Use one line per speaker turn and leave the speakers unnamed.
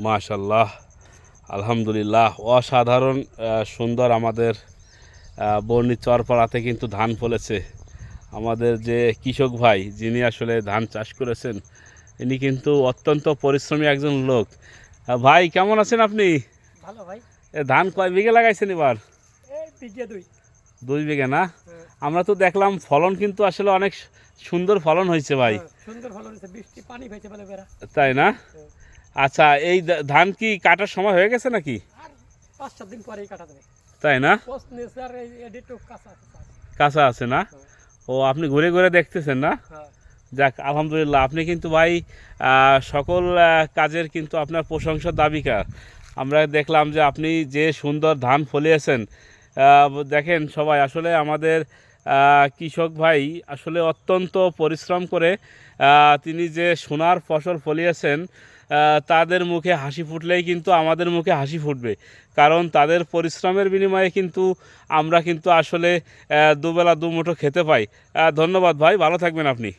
মাশাল্লাহ, আলহামদুলিল্লাহ, অসাধারণ সুন্দর আমাদের বর্ণি চরপাড়াতে কিন্তু ধান ফলেছে। আমাদের যে কৃষক ভাই যিনি আসলে ধান চাষ করেছেন, ইনি কিন্তু অত্যন্ত পরিশ্রমী একজন লোক। ভাই কেমন আছেন আপনি?
ভালো ভাই।
ধান কয় বিঘে লাগাইছেন এবার?
এই বিঘে দুই।
2 বিঘে না? আমরা তো দেখলাম ফলন কিন্তু আসলে অনেক সুন্দর ফলন হয়েছে ভাই।
সুন্দর ফলন হয়েছে, বৃষ্টি পানি হয়েছে বলে বেড়া।
তাই না? আচ্ছা, এই ধান কি কাটার সময় হয়ে গেছে নাকি?
আর 5-7 দিন পরেই কাটা যাবে।
তাই না?
পোস্ট নিয়েছে আর এই এডিটও কাঁচা আছে।
কাঁচা আছে না? ও, আপনি ঘুরে ঘুরে দেখতেছেন না?
হ্যাঁ।
যাক, আলহামদুলিল্লাহ, আপনি কিন্তু ভাই সকল কাজের কিন্তু আপনার প্রশংসার দাবিকার। আমরা দেখলাম যে আপনি যে সুন্দর ধান ফলিয়েছেন। দেখেন সবাই, আসলে আমাদের কৃষক ভাই আসলে অত্যন্ত পরিশ্রম করে তিনি যে সোনার ফসল ফলিয়েছেন, তাদের মুখে হাসি ফুটলেই কিন্তু আমাদের মুখে হাসি ফুটবে। কারণ তাদের পরিশ্রমের বিনিময়ে কিন্তু আমরা কিন্তু আসলে দুবেলা দুমুঠো খেতে পাই। ধন্যবাদ ভাই, ভালো থাকবেন আপনি।